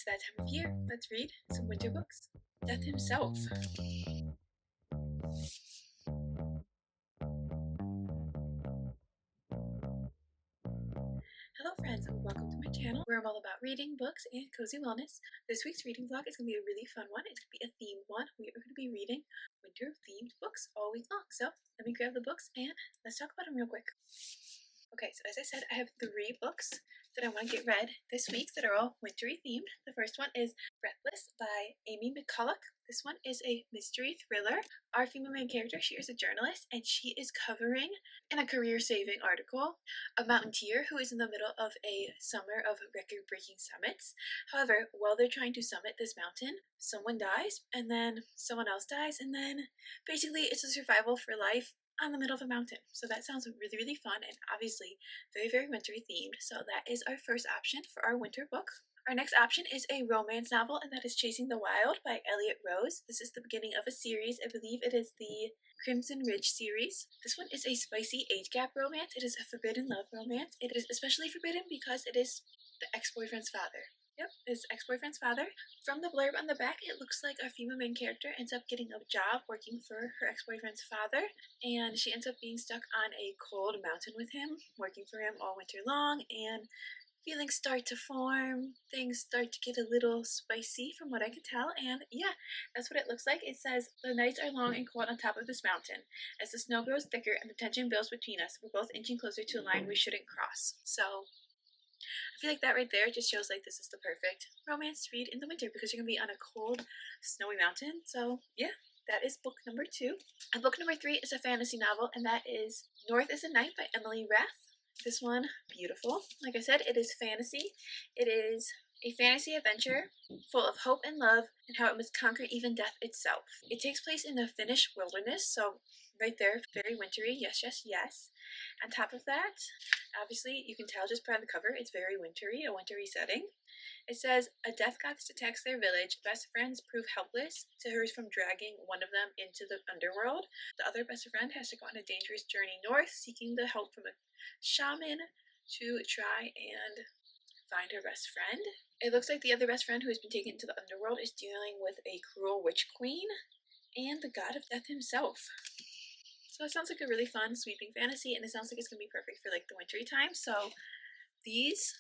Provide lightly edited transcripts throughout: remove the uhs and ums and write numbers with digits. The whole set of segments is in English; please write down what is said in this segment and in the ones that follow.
It's that time of year. Let's read some winter books. Death himself. Hello friends, and welcome to my channel where I'm all about reading, books, and cozy wellness. This week's reading vlog is going to be a really fun one. It's going to be a themed one. We are going to be reading winter themed books all week long. So let me grab the books and let's talk about them real quick. Okay, so as I said, I have 3 books that I want to get read this week that are all wintry themed. The first one is Breathless by Amy McCulloch. This one is a mystery thriller. Our female main character, she is a journalist, and she is covering, in a career-saving article, a mountaineer who is in the middle of a summer of record-breaking summits. However, while they're trying to summit this mountain, someone dies, and then someone else dies, and then basically it's a survival for life on the middle of a mountain. So that sounds really, really fun and obviously very, very wintry themed. So that is our first option for our winter book. Our next option is a romance novel, and that is Chasing the Wild by Elliot Rose. This is the beginning of a series. I believe it is the Crimson Ridge series. This one is a spicy age gap romance. It is a forbidden love romance. It is especially forbidden because it is the ex-boyfriend's father. Yep, his ex-boyfriend's father. From the blurb on the back, it looks like our female main character ends up getting a job working for her ex-boyfriend's father, and she ends up being stuck on a cold mountain with him, working for him all winter long, and feelings start to form, things start to get a little spicy from what I can tell, and yeah, that's what it looks like. It says, "The nights are long and cold on top of this mountain. As the snow grows thicker and the tension builds between us, we're both inching closer to a line we shouldn't cross." So I feel like that right there just shows like this is the perfect romance to read in the winter because you're going to be on a cold, snowy mountain. So yeah, that is book number 2. And book number 3 is a fantasy novel, and that is North is the Night by Emily Rath. This one, beautiful. Like I said, it is fantasy. It is a fantasy adventure full of hope and love and how it must conquer even death itself. It takes place in the Finnish wilderness, so right there, very wintry. Yes, yes, yes. On top of that, obviously, you can tell just by the cover, it's very wintry, a wintry setting. It says, a death goddess attacks their village. Best friends prove helpless to hers from dragging one of them into the underworld. The other best friend has to go on a dangerous journey north, seeking the help from a shaman to try and find her best friend. It looks like the other best friend who has been taken to the underworld is dealing with a cruel witch queen and the god of death himself. So it sounds like a really fun, sweeping fantasy, and it sounds like it's going to be perfect for like the wintry time. So these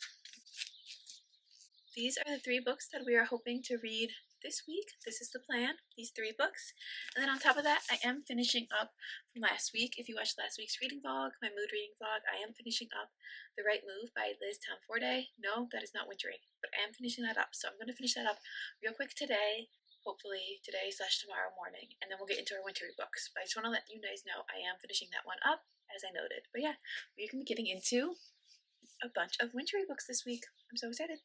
are the 3 books that we are hoping to read this week. This is the plan, these 3 books. And then on top of that, I am finishing up from last week. If you watched last week's reading vlog, my mood reading vlog, I am finishing up The Right Move by Liz Tomforday. No, that is not wintry, but I am finishing that up. So I'm going to finish that up real quick today. Hopefully today/tomorrow morning, and then we'll get into our wintry books. But I just want to let you guys know I am finishing that one up, as I noted. But yeah, we're going to be getting into a bunch of wintry books this week. I'm so excited.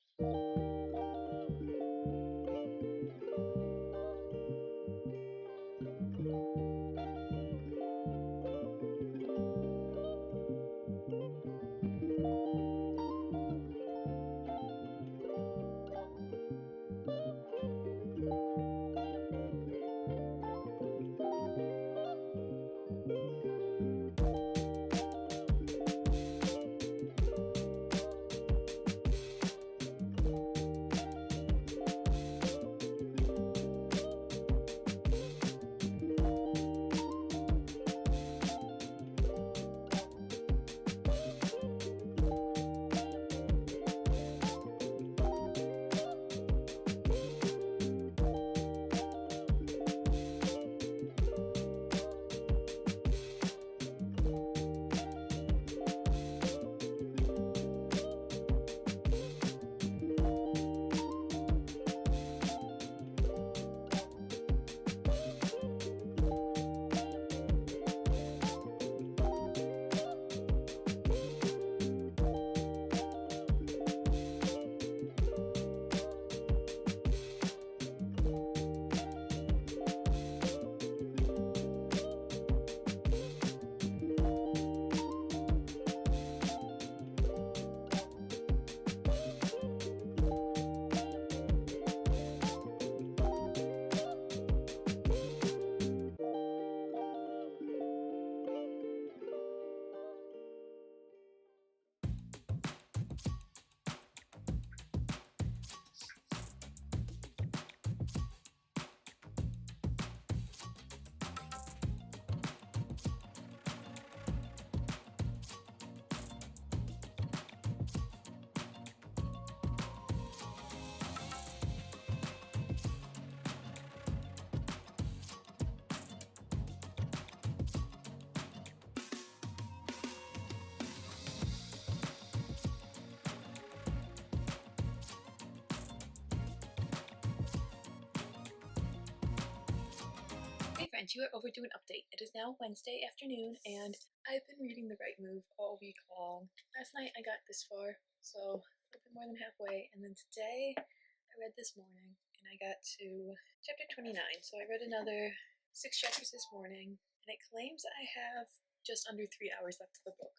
friends, you are overdue an update. It is now Wednesday afternoon, and I've been reading The Right Move all week long. Last night I got this far, so a bit more than halfway, and then today I read this morning, and I got to chapter 29. So I read another 6 chapters this morning, and it claims I have just under 3 hours left of the book.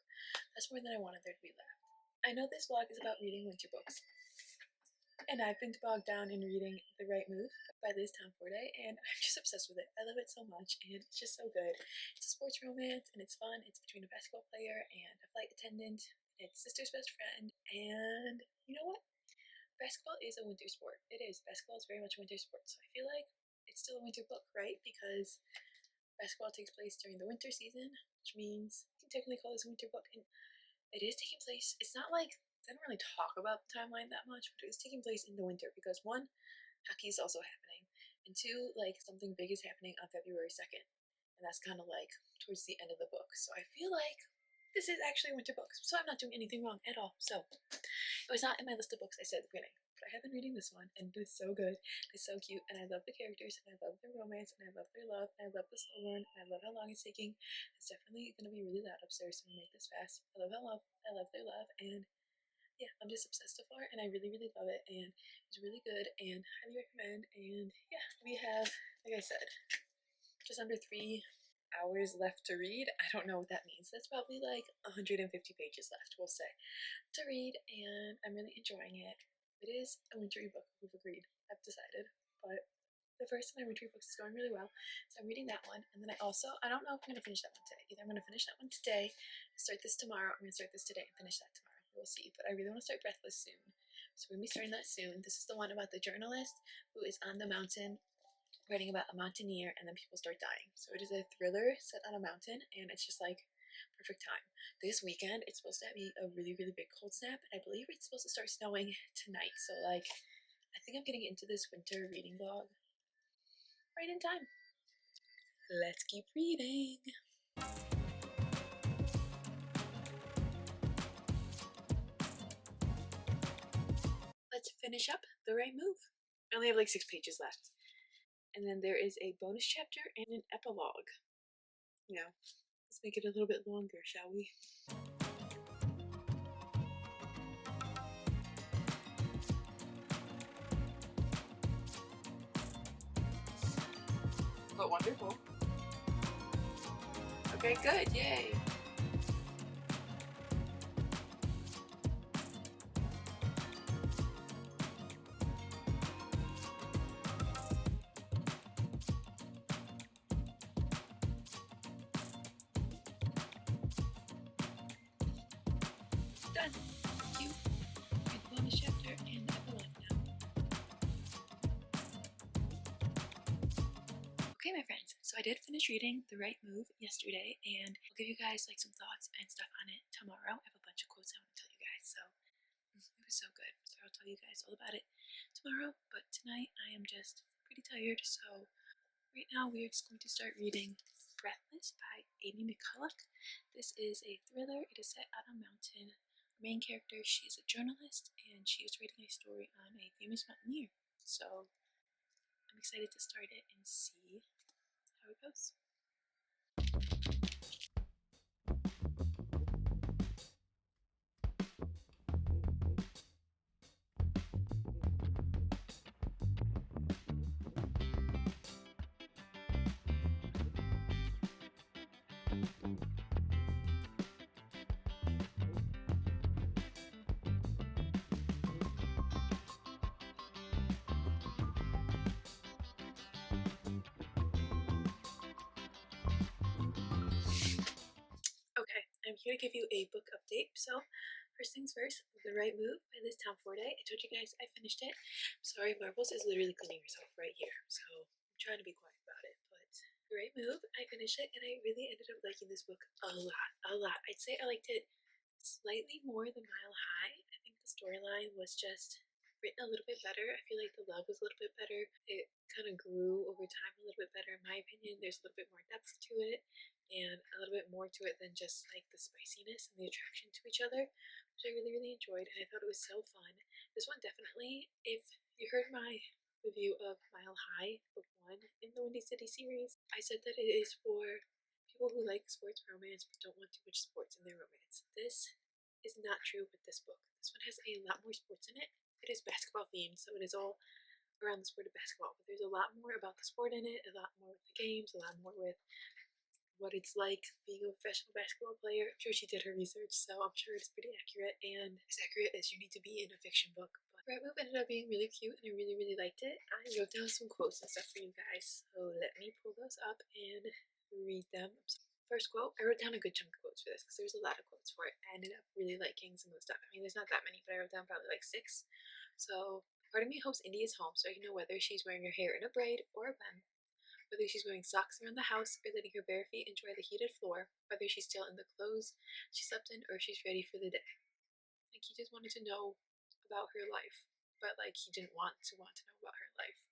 That's more than I wanted there to be left. I know this vlog is about reading winter books, and I've been bogged down in reading The Right Move by Liz Tomforday, and I'm just obsessed with it. I love it so much, and it's just so good. It's a sports romance, and it's fun. It's between a basketball player and a flight attendant, and it's sister's best friend, and you know what? Basketball is a winter sport. It is. Basketball is very much a winter sport, so I feel like it's still a winter book, right? Because basketball takes place during the winter season, which means you can technically call this a winter book, and it is taking place. It's not like I don't really talk about the timeline that much, but it's taking place in the winter because one, hockey is also happening, and two, like something big is happening on February 2nd, and that's kind of like towards the end of the book. So I feel like this is actually a winter book, so I'm not doing anything wrong at all. So it was not in my list of books I said at the beginning, but I have been reading this one, and it is so good. It's so cute, and I love the characters, and I love their romance, and I love their love, and I love the slow burn, and I love how long it's taking. It's definitely going to be really loud upstairs, so I'm going to make this fast. I love their love, and yeah, I'm just obsessed so far, and I really, really love it, and it's really good, and highly recommend, and yeah, we have, like I said, just under 3 hours left to read. I don't know what that means. That's probably like 150 pages left, we'll say, to read, and I'm really enjoying it. It is a wintry book, we've agreed, I've decided, but the first of my wintry books is going really well, so I'm reading that one, and then I don't know if I'm going to finish that one today. Either I'm going to finish that one today, start this tomorrow, I'm going to start this today and finish that tomorrow. We'll see, but I really want to start Breathless soon, so we're going to be starting that soon. This is the one about the journalist who is on the mountain writing about a mountaineer, and then people start dying. So it is a thriller set on a mountain, and it's just like perfect time. This weekend, it's supposed to be a really, really big cold snap, and I believe it's supposed to start snowing tonight, so like, I think I'm getting into this winter reading vlog right in time. Let's keep reading. Let's finish up The Right Move. I only have like 6 pages left. And then there is a bonus chapter and an epilogue. You know, let's make it a little bit longer, shall we? But wonderful. Okay, good, yay. Done. Thank you. Read the bonus chapter and the epilogue now. Okay, my friends, so I did finish reading The Right Move yesterday, and I'll give you guys like some thoughts and stuff on it tomorrow. I have a bunch of quotes I want to tell you guys, so it was so good. So I'll tell you guys all about it tomorrow, but tonight I am just pretty tired, so right now we are just going to start reading Breathless by Amy McCulloch. This is a thriller. It is set on a mountain. Our main character, she is a journalist, and she is reading a story on a famous mountaineer. So I'm excited to start it and see how it goes. Okay, I'm here to give you a book update. So, first things first, The Right Move by Liz Tomforday. I told you guys I finished it. Sorry, Marbles is literally cleaning herself right here, so I'm trying to be quiet about it. But The Right Move, I finished it, and I really ended up liking this book a lot, a lot. I'd say I liked it slightly more than Mile High. I think the storyline was just written a little bit better. I feel like the love was a little bit better. It kind of grew over time a little bit better, in my opinion. There's a little bit more depth to it, and a little bit more to it than just like the spiciness and the attraction to each other, which I really, really enjoyed, and I thought it was so fun. This one definitely, if you heard my review of Mile High, book 1 in the Windy City series. I said that it is for people who like sports romance but don't want too much sports in their romance. This is not true with this book. This one has a lot more sports in it. It is basketball themed, so it is all around the sport of basketball, but there's a lot more about the sport in it, a lot more with the games, a lot more with what it's like being a professional basketball player. I'm sure she did her research, so I'm sure it's pretty accurate, and as accurate as you need to be in a fiction book. But Red Move ended up being really cute, and I really, really liked it. I wrote down some quotes and stuff for you guys, so let me pull those up and read them. First quote, I wrote down a good chunk of quotes for this because there's a lot of quotes for it. I ended up really liking some of the stuff. I mean, there's not that many, but I wrote down probably like 6. So, part of me hopes Indy is home so I can know whether she's wearing her hair in a braid or a bun, whether she's wearing socks around the house or letting her bare feet enjoy the heated floor, whether she's still in the clothes she slept in or if she's ready for the day. Like, he just wanted to know about her life, but like, he didn't want to know about her life.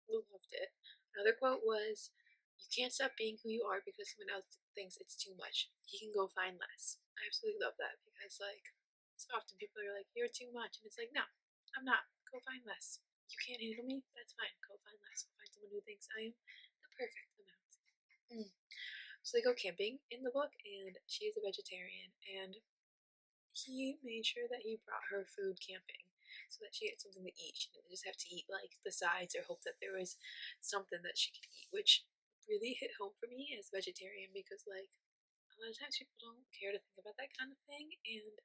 Loved it. Another quote was, "You can't stop being who you are because someone else thinks it's too much. He can go find less." I absolutely love that because, like, so often people are like, "You're too much," and it's like, no, I'm not. Go find less. You can't handle me? That's fine. Go find less. Go find someone who thinks I am the perfect amount. So they go camping in the book, and she is a vegetarian, and he made sure that he brought her food camping so that she had something to eat. She didn't just have to eat like the sides or hope that there was something that she could eat, which really hit home for me as a vegetarian because, like, a lot of times people don't care to think about that kind of thing, and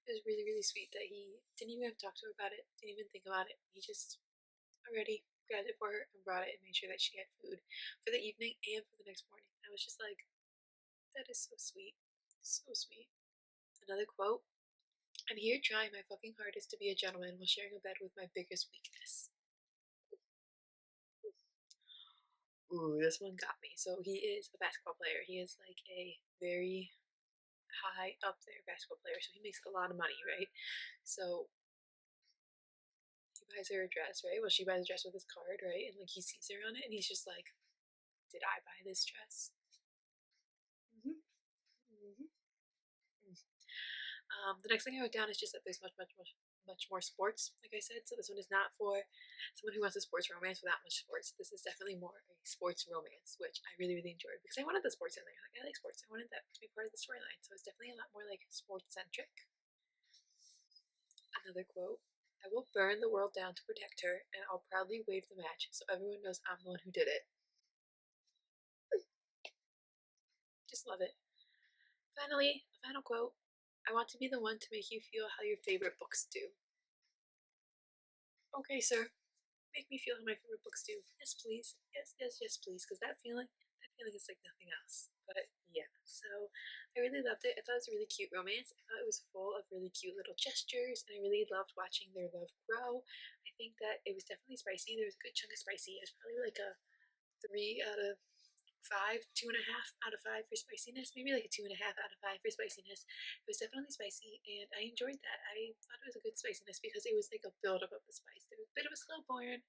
it was really, really sweet that he didn't even have to talk to her about it, didn't even think about it. He just already grabbed it for her and brought it and made sure that she had food for the evening and for the next morning. I was just like, that is so sweet. So sweet. Another quote, "I'm here trying my fucking hardest to be a gentleman while sharing a bed with my biggest weakness." Ooh, this one got me. So he is a basketball player. He is like a very high up there basketball player. So he makes a lot of money, right? So he buys her a dress, right? Well, she buys a dress with his card, right? And like he sees her on it and he's just like, did I buy this dress? Mm-hmm. Mm-hmm. The next thing I wrote down is just that there's much more sports, like I said. So this one is not for someone who wants a sports romance without much sports. This is definitely more a sports romance, which I really, really enjoyed because I wanted the sports in there. Like, I like sports. I wanted that to be part of the storyline. So it's definitely a lot more like sports centric. Another quote, "I will burn the world down to protect her, and I'll proudly wave the match so everyone knows I'm the one who did it." Just love it. Finally, a final quote, "I want to be the one to make you feel how your favorite books do." Okay, sir. Make me feel how my favorite books do. Yes, please. Yes, yes, yes, please. Because that feeling is like nothing else. But yeah, so I really loved it. I thought it was a really cute romance. I thought it was full of really cute little gestures, and I really loved watching their love grow. I think that it was definitely spicy. There was a good chunk of spicy. It was probably like a 3 out of 5, 2.5 out of 5 for spiciness, maybe like a 2.5 out of 5 for spiciness. It was definitely spicy, and I enjoyed that. I thought it was a good spiciness because it was like a build up of the spice. There was a bit of a slow burn,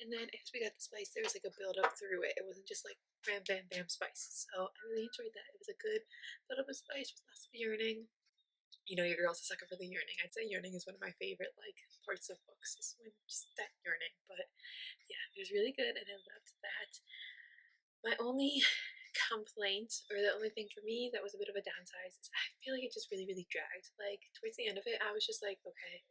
and then as we got the spice, there was like a build up through it. It wasn't just like bam, bam, bam spice. So I really enjoyed that. It was a good build up of spice with lots of yearning. You know, your girl's a sucker for the yearning. I'd say yearning is one of my favorite like parts of books, is when just that yearning. But yeah, it was really good, and I loved that. My only complaint, or the only thing for me that was a bit of a downside, is I feel like it just really, really dragged. Like, towards the end of it, I was just like, okay,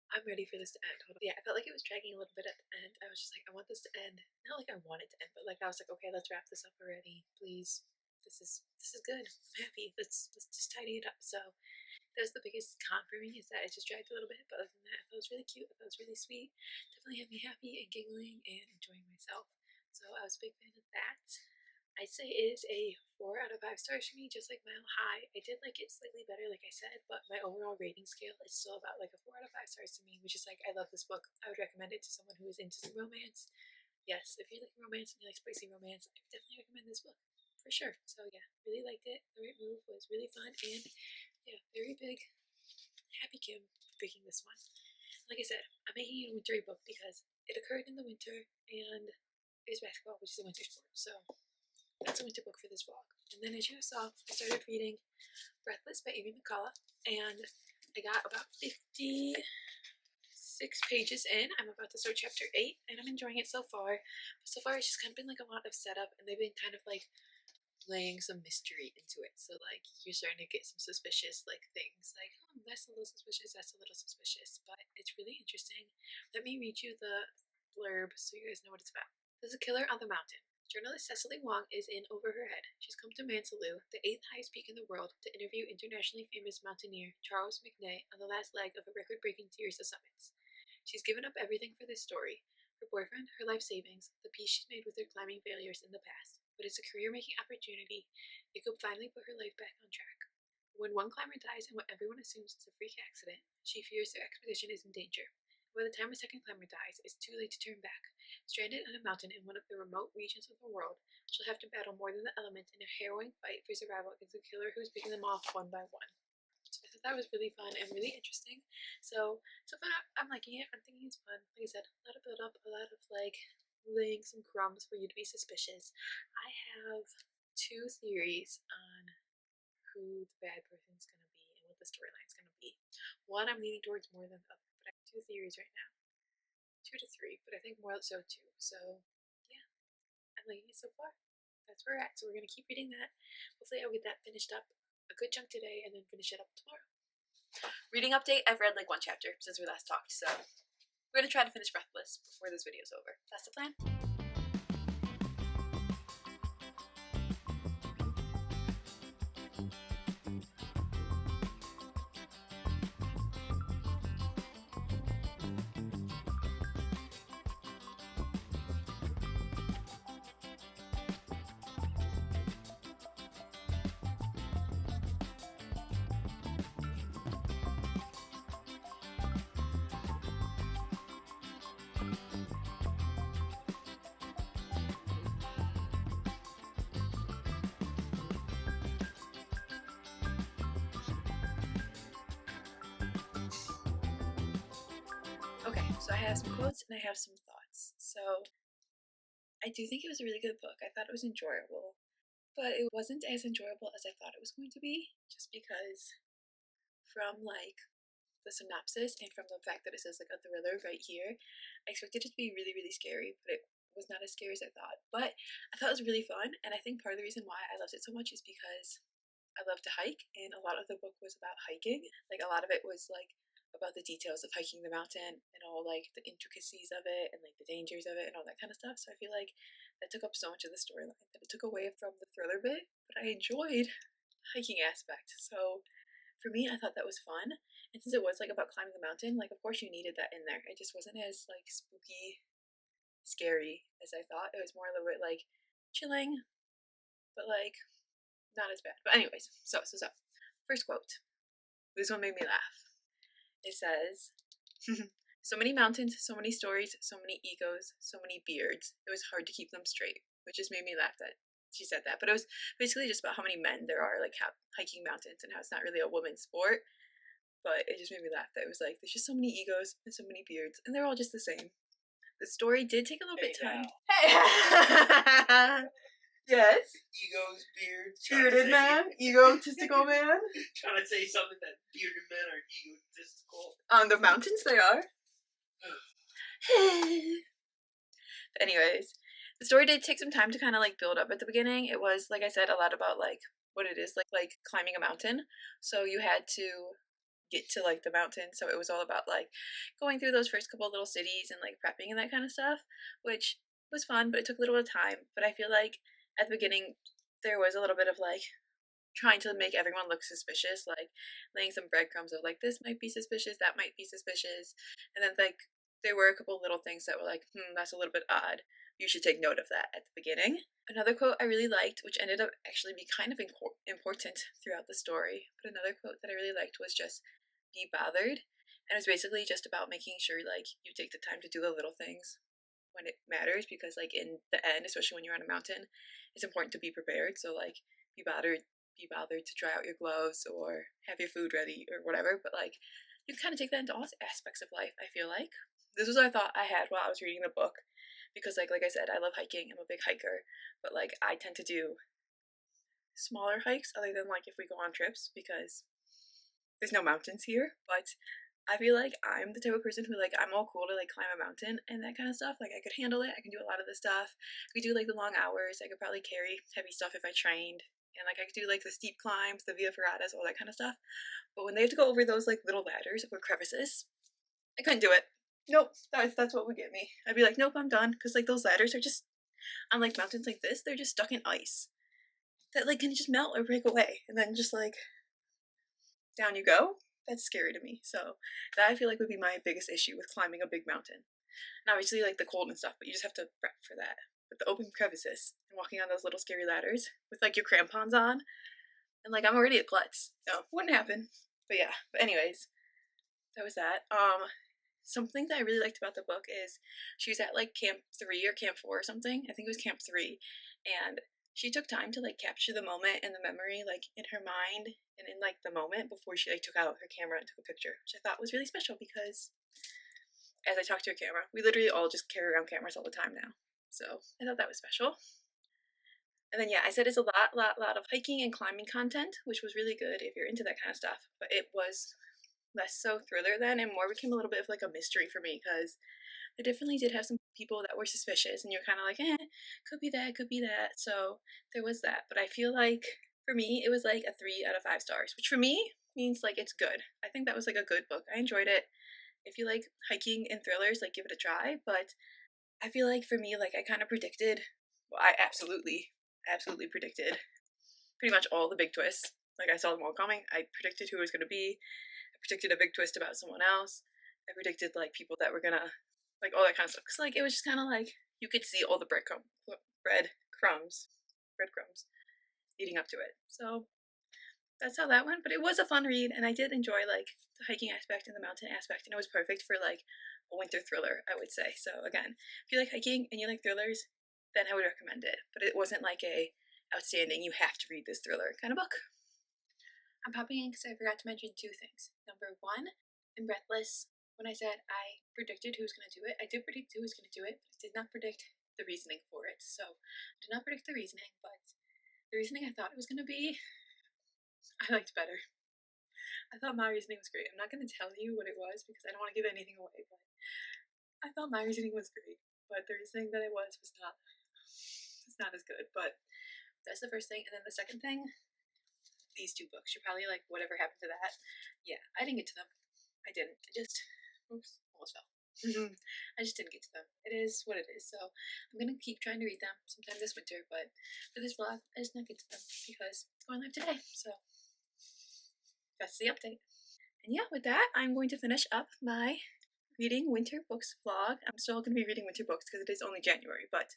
I'm ready for this to end. Hold on. Yeah, I felt like it was dragging a little bit at the end. I was just like, I want this to end. Not like I want it to end, but like I was like, okay, let's wrap this up already, please. This is good. I'm happy. Let's just tidy it up. So that was the biggest con for me, is that it just dragged a little bit. But other than that, I thought it was really cute. I thought it was really sweet. Definitely had me happy and giggling and enjoying myself. So I was a big fan of that. I'd say it is a 4 out of 5 stars for me, just like Mile High. I did like it slightly better, like I said, but my overall rating scale is still about like a 4 out of 5 stars to me, which is like, I love this book. I would recommend it to someone who is into some romance. Yes, if you like romance and you like spicy romance, I would definitely recommend this book for sure. So yeah, really liked it. The Right Move was really fun, and yeah, very big. Happy Kim for picking this one. Like I said, I'm making it a wintry book because it occurred in the winter and it's basketball, which is a winter sport. So that's a winter book for this vlog. And then, as you saw, I started reading Breathless by Amy McCullough, and I got about 56 6 pages in. I'm about to start chapter 8, and I'm enjoying it so far. But so far, it's just kind of been like a lot of setup, and they've been kind of like laying some mystery into it. So like you're starting to get some suspicious like things like, oh, that's a little suspicious, that's a little suspicious, but it's really interesting. Let me read you the blurb so you guys know what it's about. There's a killer on the mountain. Journalist Cecily Wong is in over her head. She's come to Mansalou, the 8th highest peak in the world, to interview internationally famous mountaineer Charles McNay on the last leg of a record-breaking series of summits. She's given up everything for this story: her boyfriend, her life savings, the peace she's made with her climbing failures in the past. But it's a career-making opportunity. It could finally put her life back on track. When one climber dies in what everyone assumes is a freak accident, she fears their expedition is in danger. By the time a second climber dies, it's too late to turn back. Stranded on a mountain in one of the remote regions of the world, she'll have to battle more than the elements in a harrowing fight for survival against a killer who's picking them off one by one. So I thought that was really fun and really interesting. So far I'm liking it. I'm thinking it's fun. Like I said, a lot of build up, a lot of like laying some crumbs for you to be suspicious. I have 2 theories on who the bad person's gonna be and what the storyline's gonna be. One I'm leaning towards more than the other, but I have 2 theories right now. 2 to 3, but I think more so 2. So yeah, I'm liking it so far. That's where we're at. So we're gonna keep reading that. Hopefully I'll get that finished up a good chunk today and then finish it up tomorrow. Reading update, I've read like 1 chapter since we last talked, so we're gonna try to finish Breathless before this video's over. That's the plan. Okay, so I have some quotes and I have some thoughts. So I do think it was a really good book. I thought it was enjoyable, but it wasn't as enjoyable as I thought it was going to be, just because from like the synopsis and from the fact that it says like a thriller right here, I expected it to be really, really scary, but it was not as scary as I thought. But I thought it was really fun, and I think part of the reason why I loved it so much is because I love to hike, and a lot of the book was about hiking. Like a lot of it was like about the details of hiking the mountain and all like the intricacies of it and like the dangers of it and all that kind of stuff. So I feel like that took up so much of the storyline that it took away from the thriller bit, but I enjoyed the hiking aspect. So for me, I thought that was fun. And since it was like about climbing the mountain, like of course you needed that in there. It just wasn't as like spooky, scary as I thought. It was more a little bit like chilling, but like not as bad. But anyways, so. First quote. This one made me laugh. It says, so many mountains, so many stories, so many egos, so many beards. It was hard to keep them straight, which just made me laugh that she said that. But it was basically just about how many men there are like hiking mountains and how it's not really a woman's sport. But it just made me laugh that it was like there's just so many egos and so many beards, and they're all just the same. The story did take a little bit of time. Hey. Yes. Egos, beards. Bearded man. Egotistical man. Trying to say something that bearded men are egotistical. On the mountains they are. Anyways, the story did take some time to kind of like build up at the beginning. It was, like I said, a lot about like what it is like climbing a mountain. So you had to get to like the mountain. So it was all about like going through those first couple of little cities and like prepping and that kind of stuff, which was fun, but it took a little bit of time. But I feel like at the beginning there was a little bit of like trying to make everyone look suspicious, like laying some breadcrumbs of like this might be suspicious, that might be suspicious, and then like there were a couple little things that were like, that's a little bit odd. You should take note of that at the beginning. Another quote I really liked, which ended up actually be kind of important throughout the story, but another quote that I really liked was just be bothered, and it was basically just about making sure like you take the time to do the little things when it matters, because like in the end, especially when you're on a mountain, it's important to be prepared. So like be bothered to dry out your gloves or have your food ready or whatever, but like you can kind of take that into all aspects of life. I feel like this was what I thought I had while I was reading the book, because like I said, I love hiking. I'm a big hiker, but like I tend to do smaller hikes other than like if we go on trips, because there's no mountains here. But I feel like I'm the type of person who, like, I'm all cool to, like, climb a mountain and that kind of stuff. Like, I could handle it. I can do a lot of the stuff. We do, like, the long hours. I could probably carry heavy stuff if I trained. And, like, I could do, like, the steep climbs, the via ferratas, all that kind of stuff. But when they have to go over those, like, little ladders or crevices, I couldn't do it. Nope, that's what would get me. I'd be like, nope, I'm done. Because, like, those ladders are just, on, like, mountains like this, they're just stuck in ice. That, like, can just melt or break away. And then just, like, down you go. That's scary to me. So that I feel like would be my biggest issue with climbing a big mountain. And obviously, like, the cold and stuff, but you just have to prep for that. With the open crevices and walking on those little scary ladders with, like, your crampons on. And, like, I'm already a klutz. No, wouldn't happen. But yeah. But anyways, that was that. Something that I really liked about the book is she was at, like, camp 3 or camp 4 or something. I think it was camp 3. And she took time to, like, capture the moment and the memory, like, in her mind and in, like, the moment before she, like, took out her camera and took a picture, which I thought was really special because as I talk to a camera, we literally all just carry around cameras all the time now. So I thought that was special. And then yeah, I said it's a lot of hiking and climbing content, which was really good if you're into that kind of stuff. But it was less so thriller then and more became a little bit of like a mystery for me because they definitely did have some people that were suspicious and you're kind of like, could be that, could be that. So there was that. But I feel like for me, it was like a 3 out of 5 stars, which for me means like it's good. I think that was like a good book. I enjoyed it. If you like hiking and thrillers, like give it a try. But I feel like for me, like I kind of predicted, well, I absolutely predicted pretty much all the big twists. Like I saw them all coming. I predicted who it was going to be. I predicted a big twist about someone else. I predicted like people that were gonna, like all that kind of stuff. Cause like it was just kind of like you could see all the breadcrumbs leading up to it. So that's how that went. But it was a fun read, and I did enjoy like the hiking aspect and the mountain aspect, and it was perfect for like a winter thriller, I would say. So again, if you like hiking and you like thrillers, then I would recommend it. But it wasn't like a outstanding, you have to read this thriller kind of book. I'm popping in because I forgot to mention 2 things. Number 1, in Breathless, when I said I predicted who was going to do it, I did predict who was going to do it, but I did not predict the reasoning for it. So I did not predict the reasoning, but the reasoning I thought it was going to be, I liked better. I thought my reasoning was great. I'm not going to tell you what it was because I don't want to give anything away, but I thought my reasoning was great. But the reasoning that it was not as good. But that's the first thing. And then the second thing, these 2 books. You're probably like, whatever happened to that? Yeah, I didn't get to them. I didn't. I just, oops, almost fell. I just didn't get to them. It is what it is. So I'm gonna keep trying to read them sometime this winter. But for this vlog, I just not get to them because it's going live today. So that's the update. And yeah, with that, I'm going to finish up my reading winter books vlog. I'm still going to be reading winter books because it is only January, but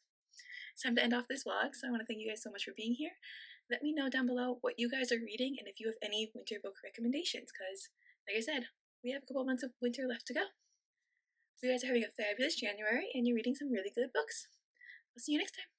it's time to end off this vlog. So I want to thank you guys so much for being here. Let me know down below what you guys are reading and if you have any winter book recommendations because, like I said, we have a couple months of winter left to go. So you guys are having a fabulous January and you're reading some really good books. I'll see you next time.